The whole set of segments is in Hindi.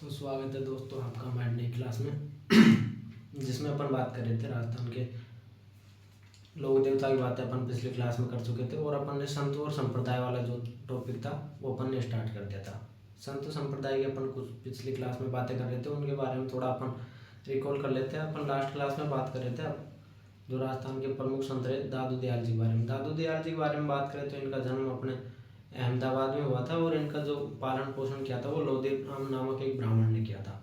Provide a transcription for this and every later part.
तो स्वागत है दोस्तों आपका हमारी नई क्लास में जिसमें अपन बात कर रहे थे राजस्थान के लोक देवता की बातें अपन पिछली क्लास में कर चुके थे और अपन ने संत और संप्रदाय वाला जो टॉपिक था वो अपन ने स्टार्ट कर दिया था। संत संप्रदाय की अपन कुछ पिछली क्लास में बातें कर रहे थे, उनके बारे में थोड़ा अपन रिकॉल कर लेते हैं। अपन लास्ट क्लास में बात कर रहे थे अब जो राजस्थान के प्रमुख संत रहे दादू दयाल जी के बारे में। दादू दयाल जी के बारे में बात करें तो इनका जन्म अपने अहमदाबाद में हुआ था और इनका जो पालन पोषण किया था वो लोधी राम नामक एक ब्राह्मण ने किया था।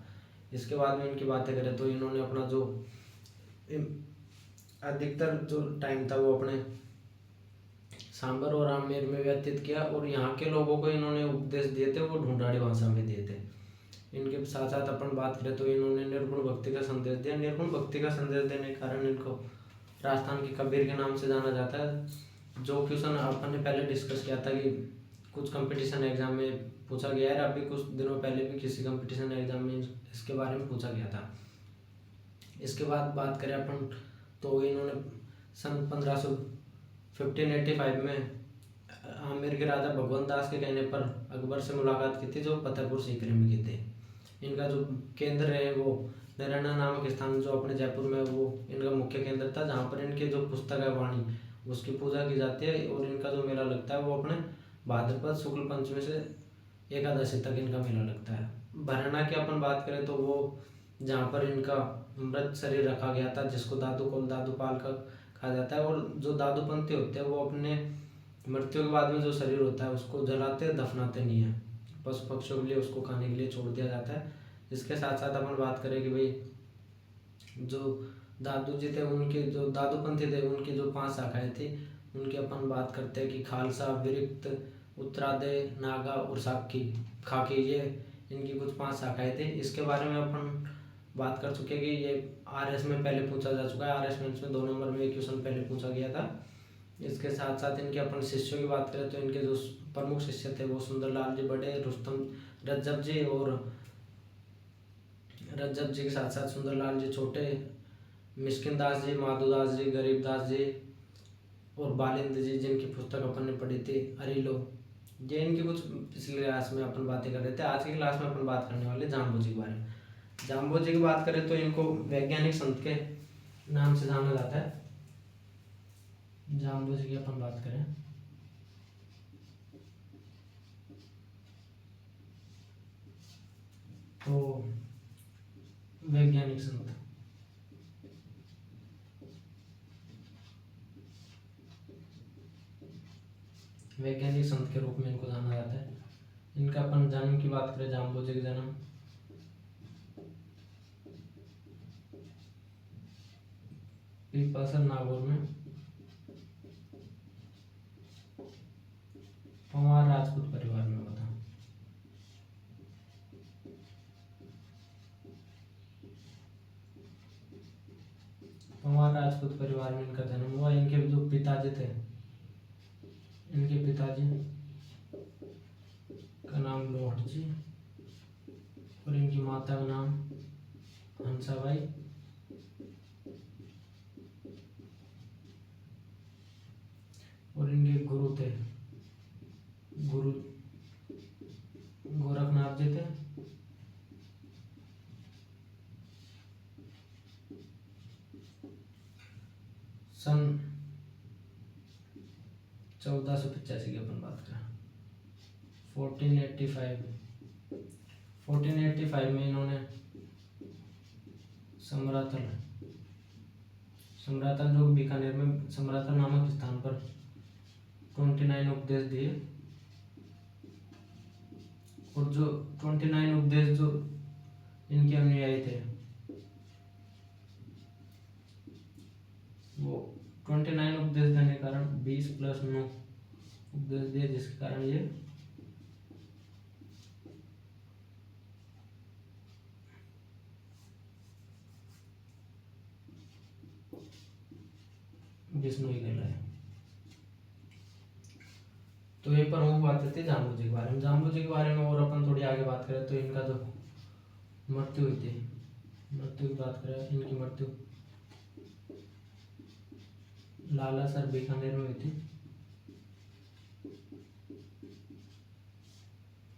इसके बाद में इनकी बातें करें तो इन्होंने अपना जो अधिकतर जो टाइम था वो अपने सांबर और आमेर में व्यतीत किया और यहाँ के लोगों को इन्होंने उपदेश दिए थे वो ढूंढाड़ी भाषा में दिए थे। इनके साथ साथ अपन बात करें तो इन्होंने निर्गुण भक्ति का संदेश दिया। निर्गुण भक्ति का संदेश देने के कारण इनको राजस्थान के कबीर के नाम से जाना जाता है। जो क्वेश्चन अपन ने पहले डिस्कस किया था कि कुछ कंपटीशन एग्जाम में पूछा गया है, अभी कुछ दिनों पहले भी किसी कंपटीशन एग्जाम में इसके बारे में पूछा गया था। इसके बाद बात करें अपन तो इन्होंने सन 1585 में आमेर के राजा भगवंत दास के कहने पर अकबर से मुलाकात की थी जो फतेहपुर सीकरी में की थी। इनका जो केंद्र है वो नैराना नामक स्थान जो अपने जयपुर में वो इनका मुख्य केंद्र था, जहाँ पर इनकी जो पुस्तक है वाणी उसकी पूजा की जाती है और इनका जो मेला लगता है वो अपने भाद्रपद शुक्ल पंचमी से एकादशी तक इनका मेला लगता है। भरना की अपन बात करें तो वो जहाँ पर इनका मृत शरीर रखा गया था जिसको दादूपाल का कहा जाता है, और जो दादूपंथी होते हैं वो अपने मृत्यु के बाद में जो शरीर होता है उसको जलाते दफनाते नहीं है, पशु पक्षियों के लिए उसको खाने के लिए छोड़ दिया जाता है। इसके साथ साथ अपन बात करें कि भाई जो दादू जी थे उनके जो दादूपंथी थे उनकी जो 5 शाखाएं थी उनकी अपन बात करते हैं कि खालसा, विरक्त, उत्तरादय, नागा और खाकी, ये इनकी कुछ 5 शाखाएं थी। इसके बारे में अपन बात कर चुके हैं कि ये आरएस में पहले पूछा जा चुका है। आरएस मेंस में 2 नंबर में एक क्वेश्चन पहले पूछा गया था। इसके साथ साथ इनके अपन शिष्यों की बात करें तो इनके जो प्रमुख शिष्य थे वो सुंदरलाल जी बड़े, रुस्तम, रज्जब जी और रज्जब जी के साथ साथ सुंदरलाल जी छोटे, मिस्किन दास जी, माधोदास जी, गरीबदास जी और बालिंद जी जिनकी पुस्तक अपन ने पढ़ी थी अरिलो। ये इनकी कुछ पिछली क्लास में अपन बातें कर रहे थे। आज की क्लास में अपन बात करने वाले जाम्बू जी के बारे में। जाम्बू जी की बात करें तो इनको वैज्ञानिक संत के नाम से जाना जाता है। जाम्बू जी की अपन बात करें तो वैज्ञानिक संत के रूप में इनको जाना जाता है। इनका अपन जन्म की बात करें, जाम्बू जी का जन्म पीपासर नागौर में पंवार राजपूत परिवार में हुआ था। पंवार राजपूत परिवार में इनका जन्म हुआ। इनके जो पिताजी थे, इनके पिताजी का नाम लोहट जी और इनकी माता का नाम हंसाबाई और इनके गुरु थे गोरखनाथ जी थे सन 1485 की अपन बात करें 1485 में इन्होंने समरातल जो बीकानेर में समरातल नामक स्थान पर 29 उपदेश दिए और जो 29 उपदेश जो इनके अनुयायी थे वो 29 उपदेश देने के कारण 20 + 9 उपदेश दिए, जिसके कारण ये विष्णु ही कहलाए। तो ये प्रमुख बातें थी जाम्बू जी के बारे में। जाम्बू जी के बारे में और अपन थोड़ी आगे बात करें तो इनका जो मृत्यु हुई थी, मृत्यु की बात करें, इनकी मृत्यु लालासर बीकानेर में हुई थी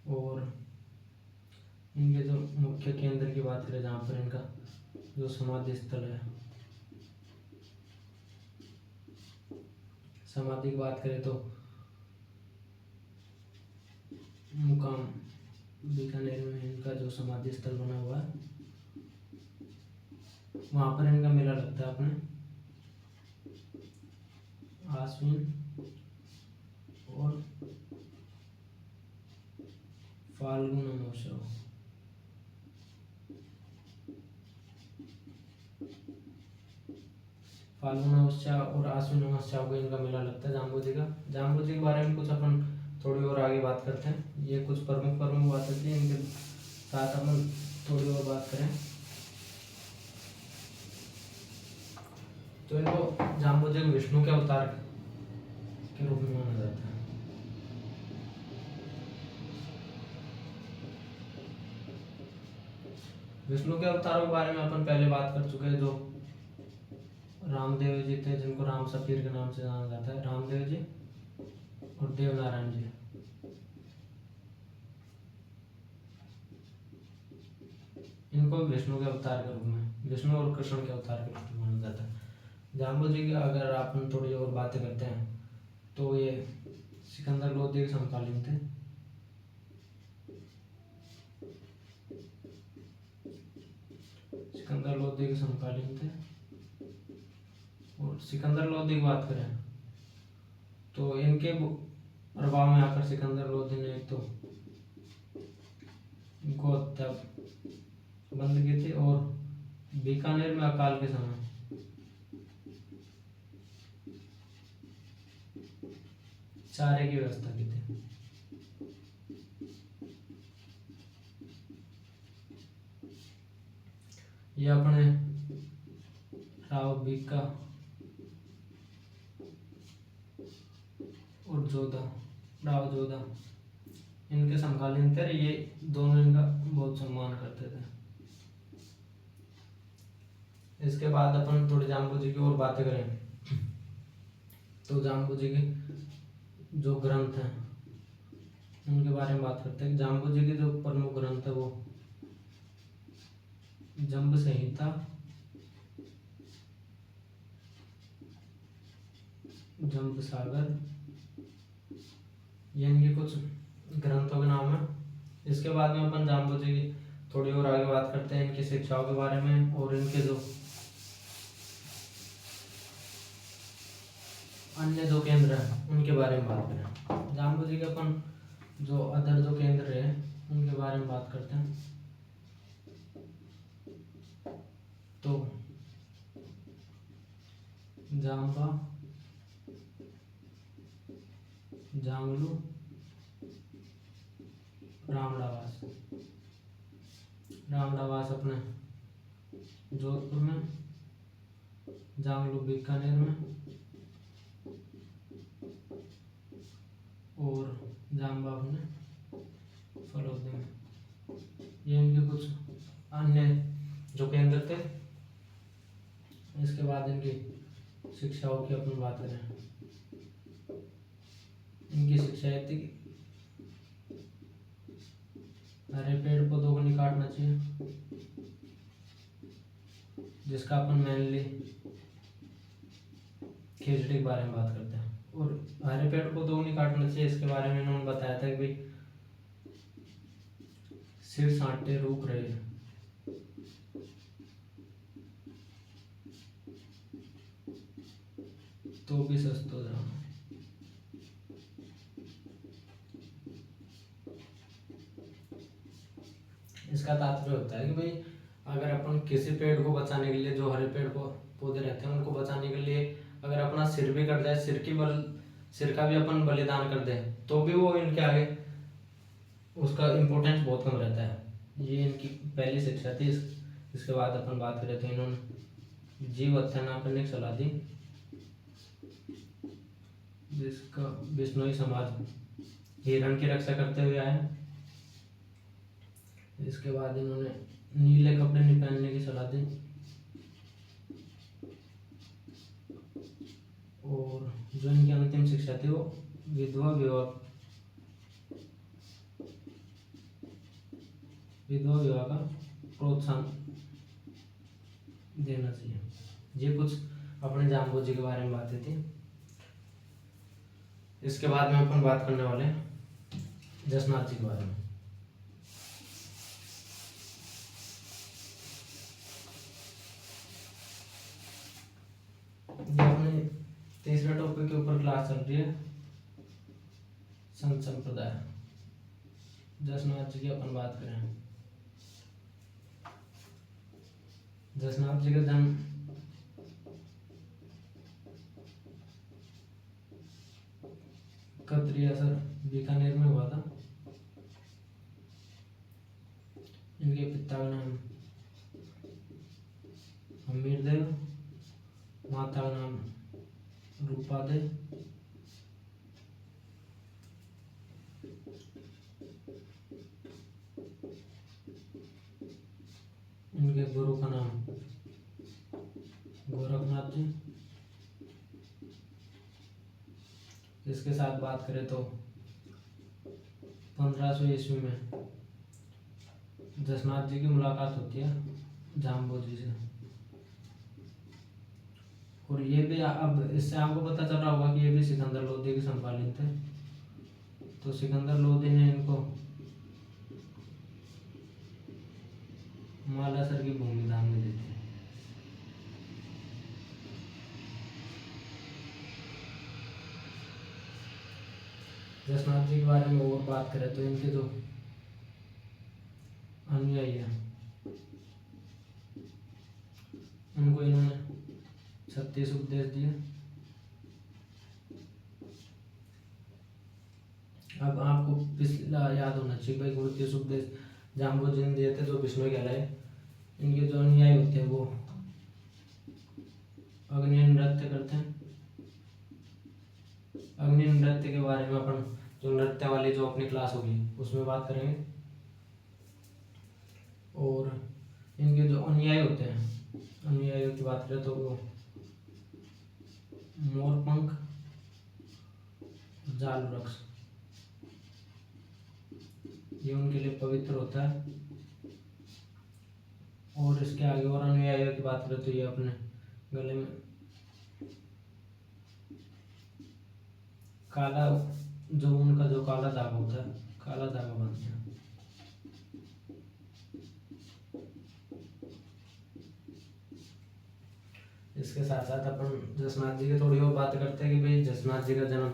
और इनके जो मुख्य केंद्र की बात करें, जहाँ पर इनका जो समाधि स्थल है, समाधि की बात करें तो मुकाम बीकानेर में इनका जो समाधि स्थल बना हुआ है, वहाँ पर इनका मेला लगता है अपने आश्विन और फाल्गुन अमावस्या। फाल्गुन अमावस्या और आश्विन अमावस्या को इनका मेला लगता है जाम्बू जी का। जाम्बू जी के बारे में कुछ अपन थोड़ी और आगे बात करते हैं। ये कुछ प्रमुख बातें थी, इनके साथ अपन थोड़ी और बात करें तो इनको जाम्बू जी विष्णु के अवतार के रूप में माना जाता है। विष्णु के अवतारों के बारे में अपन पहले बात कर चुके हैं। जो रामदेव जी थे, जिनको राम सफीर के नाम से जाना जाता है, रामदेव जी और देवनारायण जी। इनको विष्णु के अवतार के रूप में, विष्णु और कृष्ण के अवतार के रूप में माना जाता है। जाम्बू जी की अगर अपन थोड़ी और बातें करते हैं तो ये सिकंदर लोधी के समकालीन थे। सिकंदर लोधी के समकालीन थे। और सिकंदर लोधी की बात करें तो इनके प्रभाव में आकर सिकंदर लोधी ने एक तो गो हत्या बंद की थी और बीकानेर में अकाल के समय चारे की व्यवस्था की थी। ये अपने राव बीका और जोधा, राव जोधा इनके समकालीन थे। ये दोनों इनका बहुत सम्मान करते थे। इसके बाद अपन थोड़ी जाम्बू जी की और बातें करें तो जाम्बू जी के जो ग्रंथ हैं उनके बारे में बात करते हैं। जाम्बू जी के जो प्रमुख ग्रंथ है वो जंब संहिता, जंब सागर, ये इनके कुछ ग्रंथों के नाम है। इसके बाद में अपन जाम्बू जी की थोड़ी और आगे बात करते हैं, इनकी शिक्षाओं के बारे में और इनके जो अन्य जो केंद्र हैं उनके बारे में बात करें। जाम्बू जी के अपन जो अदर जो केंद्र है उनके बारे में बात करते हैं तो जाम्बा, जांगलू, रामडावास। रामडावास अपने जोधपुर में, जांगलू बीकानेर में और जाम्बा अपने फलोदी में। ये इनके कुछ अन्य जो केंद्र थे। इसके बाद इनकी शिक्षाओं की अपन बात करें, इनकी शिक्षा ये थी कि हरे पेड़ पौधों को नहीं काटना चाहिए, जिसका अपन मेनली खिचड़ी के बारे में बात करते हैं। और हरे पेड़ पौधों को नहीं काटना चाहिए, इसके बारे में इन्होंने बताया था कि भाई सिर साटे रूप रहे तो भी सस्तो जाना। इसका तात्पर्य होता है कि भाई अगर अपन किसी पेड़ को बचाने के लिए, जो हरे पेड़ पौधे रहते हैं उनको बचाने के लिए अगर अपना सिर भी कट जाए, सिर का भी अपन बलिदान कर दें तो भी वो इनके आगे उसका इम्पोर्टेंस बहुत कम रहता है। ये इनकी पहली शिक्षा थी। इसके बाद अपन बात करें तो इन्होंने जीव हत्या ना करने की सलाह दी, जिसका बिश्नोई समाज हिरण की रक्षा करते हुए आए। इसके बाद इन्होंने नीले कपड़े नहीं पहनने की सलाह दी और जो इनकी अंतिम शिक्षा थी वो विधवा विवाह का प्रोत्साहन देना चाहिए। ये कुछ अपने जाम्बू जी के बारे में बातें थी। इसके बाद में अपन बात करने वाले हैं जसनाथ जी के बारे में। ये अपने तीसरे टॉपिक के ऊपर क्लास चल रही है, संत संप्रदाय। जसनाथ जी की अपन बात करें। जसनाथ जी का जन्म कत्रियासर बीकानेर में हुआ था। इनके पिता का नाम हमीर देव, माता का नाम रूपा दे। इनके गुरु का नाम गोरखनाथ जी। इसके साथ बात करें तो 1500 ईस्वी में जसनाथ जी की मुलाकात होती है जाम्बू जी से। और ये भी अब इससे आपको पता चल रहा होगा कि ये भी सिकंदर लोदी के समकालीन थे। तो सिकंदर लोदी ने इनको मालासर की भूमि दान में दी थी। जसनाथ जी के बारे में और बात करें तो इनके जो अनुयायी है उनको इन्होंने 36 उपदेश दिए। अब आपको पिछला याद होना चाहिए भाई, 29 उपदेश जाम्बू जी ने दिए थे जो विष्णु कहलाए। इनके जो अनुयायी होते हैं वो अग्नि नृत्य करते हैं। अग्नि नृत्य के बारे में अपन जो नृत्य वाली जो अपनी क्लास होगी उसमें बात करेंगे। और इनके जो अनुयायी होते हैं, अनुयायियों की बात करें तो वो मोरपंख, जाल वृक्ष, ये उनके लिए पवित्र होता है। और इसके आगे और अनुयायियों की बात करें तो ये अपने गले में काला, जो उनका जो काला धागा होता है, काला धागा बांधते हैं। इसके साथ साथ अपन जसनाथ जी की थोड़ी और बात करते हैं कि भाई जसनाथ जी का जन्म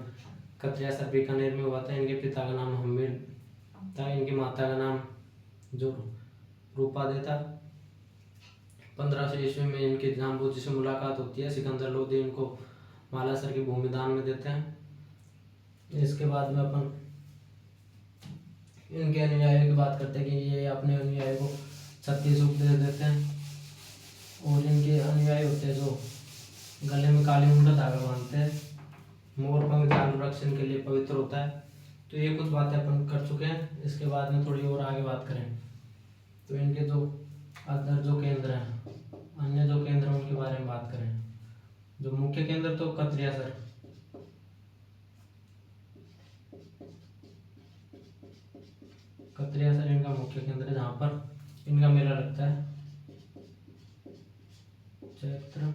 कत्रियासर बीकानेर में हुआ था। इनके पिता का नाम हमीर था, इनकी माता का नाम जो रूपा दे था। 1500 ईस्वी में इनकी जाम्बू जी से मुलाकात होती है। सिकंदर लोदी इनको मालासर की भूमि दान में देते हैं। इसके बाद में अपन इनके अनुयायियों की बात करते हैं कि ये अपने अनुयायी को 36 उपदेश देते हैं। और इनके अनुयायी होते हैं जो गले में काली ऊन का धागा बांधते हैं। मोरपंख, जाल वृक्ष इनके लिए पवित्र होता है। तो ये कुछ बातें अपन कर चुके हैं। इसके बाद में थोड़ी और आगे बात करें तो इनके जो अदर जो केंद्र हैं, अन्य जो केंद्र हैं उनके बारे में बात करें। जो मुख्य केंद्र तो कत्रियासर, कत्रियासर इनका मुख्य केंद्र है जहाँ पर इनका मेला लगता है। चैत्र,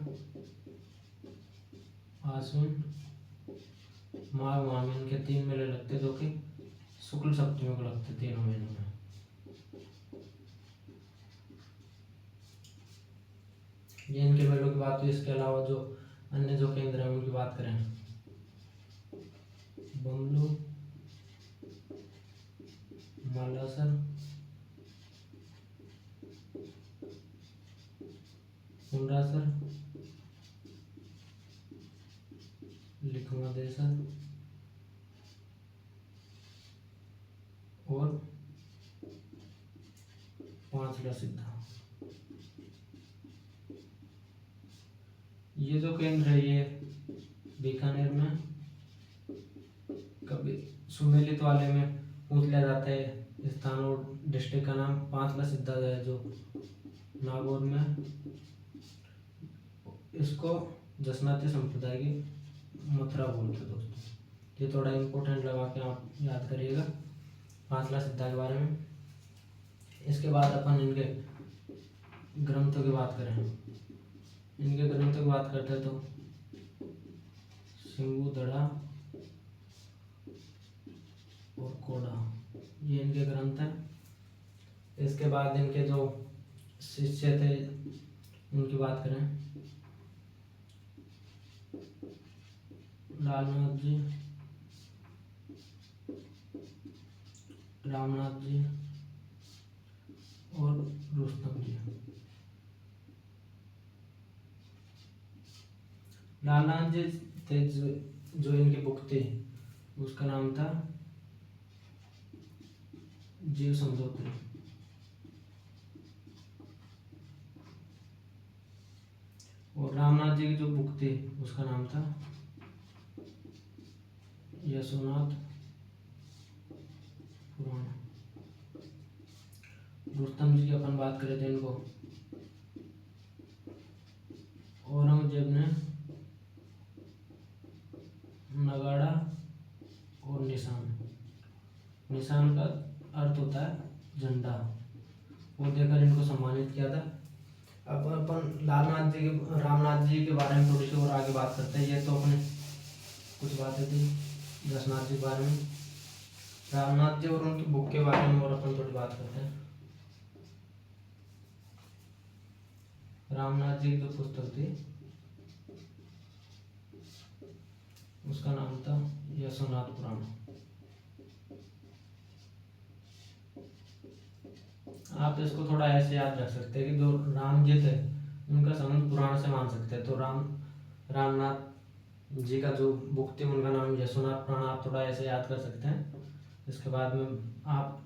आश्विन, माघ माह में इनके 3 मेले लगते जो कि शुक्ल सप्तमी को लगते, तीनों महीनों में। ये इनके मेलों की बात हुई। इसके अलावा जो अन्य जो केंद्र हैं उनकी बात करें, बमलू, मालासर, मुंडासर, लिखवादेसर और पांचला सिद्धा। ये जो केंद्र है ये बीकानेर में, कभी सुमेलित वाले में पूछ लिया जाता है स्थान और डिस्ट्रिक्ट का नाम। पांचला सिद्धा है जो नागौर में। इसको जसनाती संप्रदाय की मथुरा बोलते दोस्तों। ये थोड़ा इम्पोर्टेंट लगा के आप याद करिएगा पांचला सिद्धा के बारे में। इसके बाद अपन इनके ग्रंथों की बात करें, इनके ग्रंथों की बात करते हैं तो सिंबुदड़ा और कोड़ा, ये इनके ग्रंथ हैं। इसके बाद इनके जो शिष्य थे उनकी बात करें, लालनाथ जी, रामनाथ जी और रुस्तम जी। लालनाथ जी थे जो इनकी बुक थी उसका नाम था जीव समझौते, और रामनाथ जी की जो बुक थी उसका नाम था यशोनाथ पुराण। रुस्तम जी की अपन बात करें थे, इनको औरंगजेब ने नगाड़ा और निशान का अर्थ होता है झंडा, वो देकर इनको सम्मानित किया था। अब अपन रामनाथ जी के बारे में थोड़ी सी और आगे बात करते हैं। ये तो अपने कुछ बातें थी दशनाथ जी के बारे में, रामनाथ जी और उनकी बुक के बारे में और अपन थोड़ी बात करते हैं। रामनाथ जी की जो पुस्तक थी उसका नाम था यशोनाथ पुराण। आप इसको थोड़ा ऐसे याद रख सकते हैं कि जो राम जी थे उनका संबंध पुराण से मान सकते हैं, तो रामनाथ जी का जो बुक थी उनका नाम यशोनाथ पुराण, आप थोड़ा ऐसे याद कर सकते हैं। इसके बाद में आप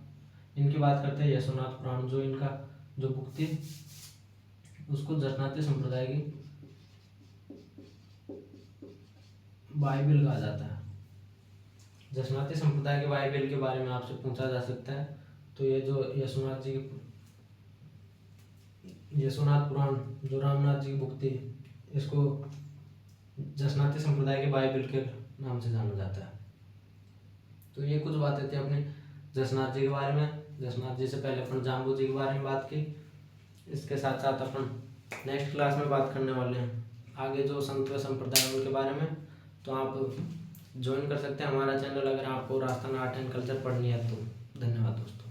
इनकी बात करते हैं यशोनाथ पुराण, जो इनका जो बुक थी उसको दशनाथी संप्रदाय की बाइबल कहा जाता है। दशनाथी संप्रदाय के बाइबल के बारे में आपसे पूछा जा सकता है, तो ये जो यशोनाथ जी की यशोनाथ पुराण जो रामनाथ जी की बुक थी इसको दशनाथी संप्रदाय के बाइबल के नाम से जाना जाता है। तो ये कुछ बातें थी अपनी दशनाथ जी के बारे में। दशनाथ जी से पहले अपन जाम्बू जी के बारे में बात की। इसके साथ साथ अपन नेक्स्ट क्लास में बात करने वाले हैं आगे जो संत संप्रदाय उनके बारे में, तो आप ज्वाइन कर सकते हैं हमारा चैनल अगर आपको राजस्थान आर्ट एंड कल्चर पढ़नी है तो। धन्यवाद दोस्तों।